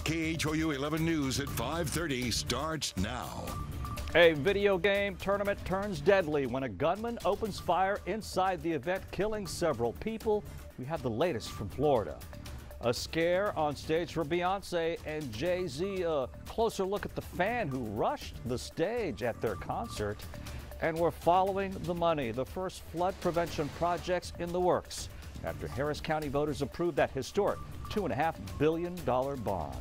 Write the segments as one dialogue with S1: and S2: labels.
S1: KHOU 11 News at 5:30 starts now.
S2: A video game tournament turns deadly when a gunman opens fire inside the event, killing several people. We have the latest from Florida. A scare on stage for Beyonce and Jay-Z. A closer look at the fan who rushed the stage at their concert. And we're following the money. The first flood prevention projects in the works after Harris County voters approved that historic $2.5 billion bond.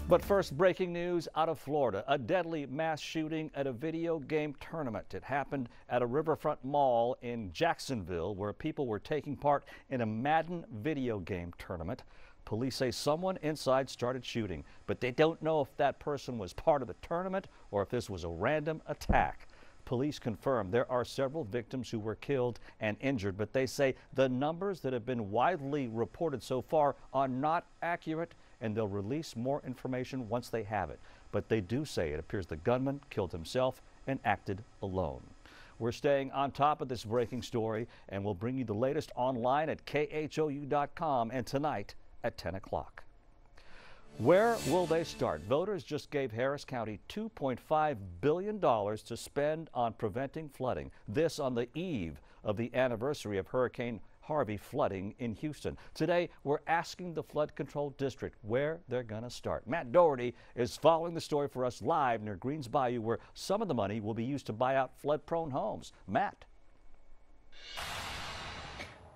S2: But first, breaking news out of Florida. A deadly mass shooting at a video game tournament. It happened at a riverfront mall in Jacksonville where people were taking part in a Madden video game tournament. Police say someone inside started shooting, but they don't know if that person was part of the tournament or if this was a random attack. Police confirm there are several victims who were killed and injured, but they say the numbers that have been widely reported so far are not accurate, and they'll release more information once they have it. But they do say it appears the gunman killed himself and acted alone. We're staying on top of this breaking story, and we'll bring you the latest online at KHOU.com and tonight at 10 o'clock. Where will they start? Voters just gave Harris County $2.5 billion to spend on preventing flooding. This on the eve of the anniversary of Hurricane Harvey flooding in Houston. Today, we're asking the Flood Control District where they're going to start. Matt Doherty is following the story for us live near Greens Bayou, where some of the money will be used to buy out flood-prone homes. Matt.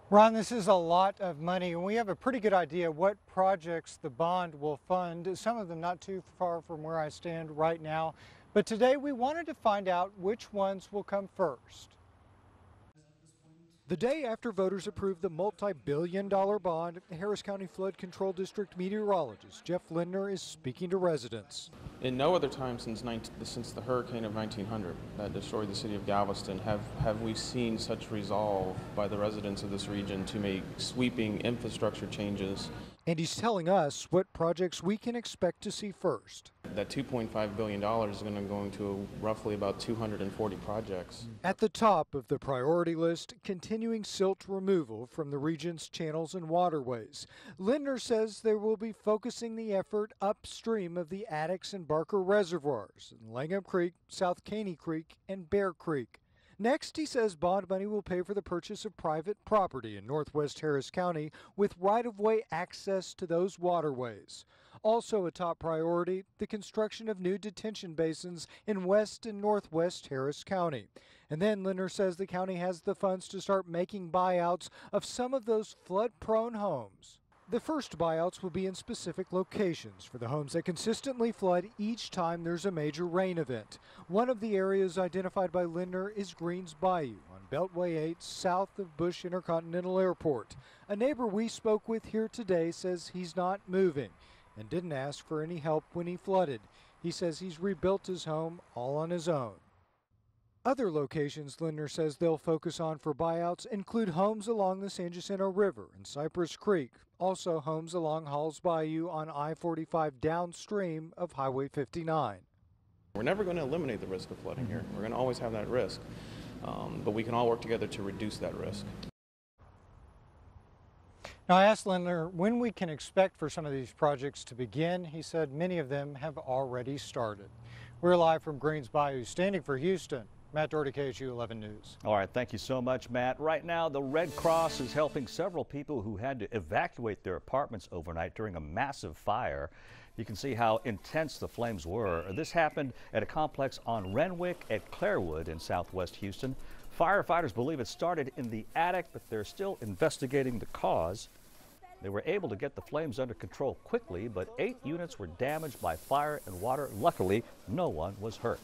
S3: Ron, this is a lot of money, and we have a pretty good idea what projects the bond will fund, some of them not too far from where I stand right now. But today we wanted to find out which ones will come first. The day after voters approved the multi-billion-dollar bond, Harris County Flood Control District meteorologist Jeff Lindner is speaking to residents.
S4: In no other time since the hurricane of 1900 that destroyed the city of Galveston have we seen such resolve by the residents of this region to make sweeping infrastructure changes.
S3: And he's telling us what projects we can expect to see first.
S4: That $2.5 billion is going to go into roughly about 240 projects.
S3: At the top of the priority list, continuing silt removal from the region's channels and waterways. Lindner says they will be focusing the effort upstream of the Addicks and Barker reservoirs in Langham Creek, South Caney Creek, and Bear Creek. Next, he says bond money will pay for the purchase of private property in northwest Harris County with right-of-way access to those waterways. Also a top priority, the construction of new detention basins in west and northwest Harris County. And then Lindner says the county has the funds to start making buyouts of some of those flood-prone homes. The first buyouts will be in specific locations for the homes that consistently flood each time there's a major rain event. One of the areas identified by Lindner is Greens Bayou on Beltway 8 south of Bush Intercontinental Airport. A neighbor we spoke with here today says he's not moving and didn't ask for any help when he flooded. He says he's rebuilt his home all on his own. Other locations Lindner says they'll focus on for buyouts include homes along the San Jacinto River and Cypress Creek, also homes along Halls Bayou on I-45 downstream of Highway 59.
S4: We're never going to eliminate the risk of flooding here. We're going to always have that risk, but we can all work together to reduce that risk.
S3: Now, I asked Lindner when we can expect for some of these projects to begin. He said many of them have already started. We're live from Greens Bayou, standing for Houston. Matt Doherty, KHOU 11 News.
S2: All right, thank you so much, Matt. Right now, the Red Cross is helping several people who had to evacuate their apartments overnight during a massive fire. You can see how intense the flames were. This happened at a complex on Renwick at Clairwood in southwest Houston. Firefighters believe it started in the attic, but they're still investigating the cause. They were able to get the flames under control quickly, but 8 units were damaged by fire and water. Luckily, no one was hurt.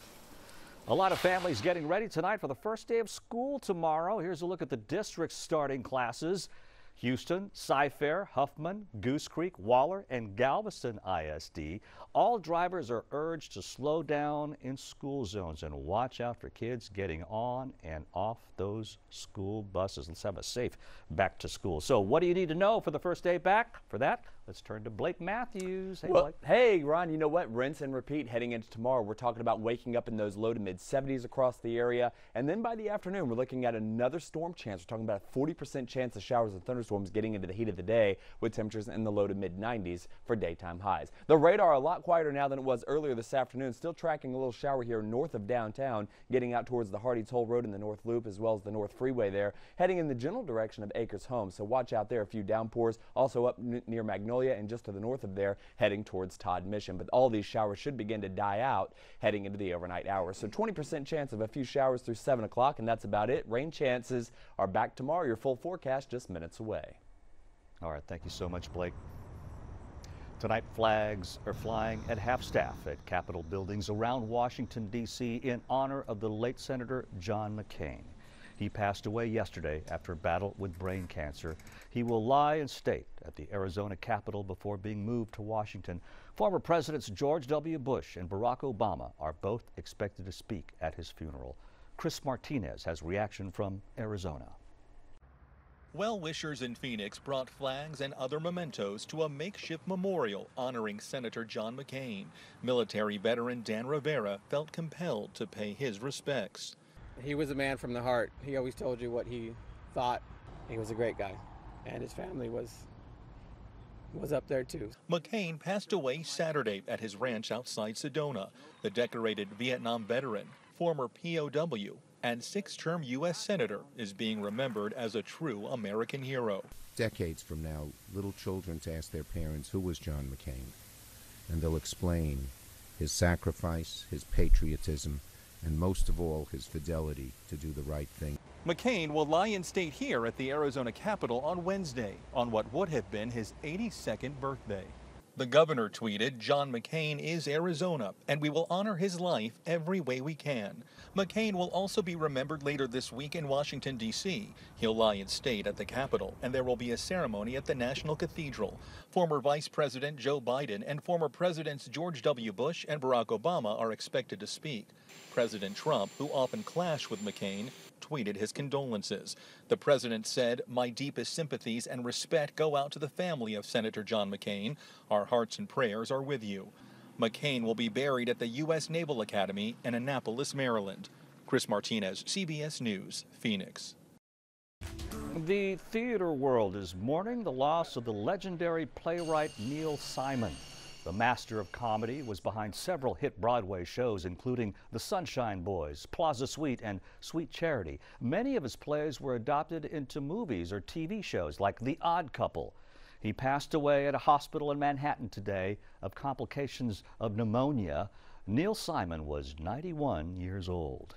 S2: A lot of families getting ready tonight for the first day of school tomorrow. Here's a look at the district's starting classes. Houston, Cy-Fair, Huffman, Goose Creek, Waller, and Galveston ISD. All drivers are urged to slow down in school zones and watch out for kids getting on and off those school buses. Let's have a safe back to school. So what do you need to know for the first day back? For that, Let's turn to Blake Matthews. Hey,
S5: Well,
S2: Blake.
S5: hey, Ron, you know what? Rinse and repeat heading into tomorrow. We're talking about waking up in those low to mid 70s across the area. And then by the afternoon, we're looking at another storm chance. We're talking about a 40% chance of showers and thunderstorms getting into the heat of the day with temperatures in the low to mid 90s for daytime highs. The radar a lot quieter now than it was earlier this afternoon. Still tracking a little shower here north of downtown, getting out towards the Hardy Toll Road in the North Loop as well as the North Freeway there, heading in the general direction of Acres Homes. So watch out there. A few downpours also up near Magnolia and just to the north of there, heading towards Todd Mission. But all these showers should begin to die out heading into the overnight hours. So 20% chance of a few showers through 7 o'clock, and that's about it. Rain chances are back tomorrow. Your full forecast just minutes away.
S2: All right, thank you so much, Blake. Tonight, flags are flying at half-staff at Capitol buildings around Washington, D.C. in honor of the late Senator John McCain. He passed away yesterday after a battle with brain cancer. He will lie in state at the Arizona Capitol before being moved to Washington. Former Presidents George W. Bush and Barack Obama are both expected to speak at his funeral. Chris Martinez has reaction from Arizona.
S6: Well-wishers in Phoenix brought flags and other mementos to a makeshift memorial honoring Senator John McCain. Military veteran Dan Rivera felt compelled to pay his respects.
S7: He was a man from the heart. He always told you what he thought. He was a great guy, and his family was up there too.
S6: McCain passed away Saturday at his ranch outside Sedona. The decorated Vietnam veteran, former POW, and 6-term U.S. Senator is being remembered as a true American hero.
S8: Decades from now, little children to ask their parents, who was John McCain? And they'll explain his sacrifice, his patriotism, and most of all, his fidelity to do the right thing.
S6: McCain will lie in state here at the Arizona Capitol on Wednesday, on what would have been his 82nd birthday. The governor tweeted, "John McCain is Arizona, and we will honor his life every way we can." McCain will also be remembered later this week in Washington, D.C. He'll lie in state at the Capitol, and there will be a ceremony at the National Cathedral. Former Vice President Joe Biden and former Presidents George W. Bush and Barack Obama are expected to speak. President Trump, who often clashed with McCain, tweeted his condolences. The president said, "My deepest sympathies and respect go out to the family of Senator John McCain. Our hearts and prayers are with you." McCain will be buried at the U.S. Naval Academy in Annapolis, Maryland. Chris Martinez, CBS News, Phoenix.
S2: The theater world is mourning the loss of the legendary playwright Neil Simon. The master of comedy was behind several hit Broadway shows, including The Sunshine Boys, Plaza Suite, and Sweet Charity. Many of his plays were adopted into movies or TV shows like The Odd Couple. He passed away at a hospital in Manhattan today of complications of pneumonia. Neil Simon was 91 years old.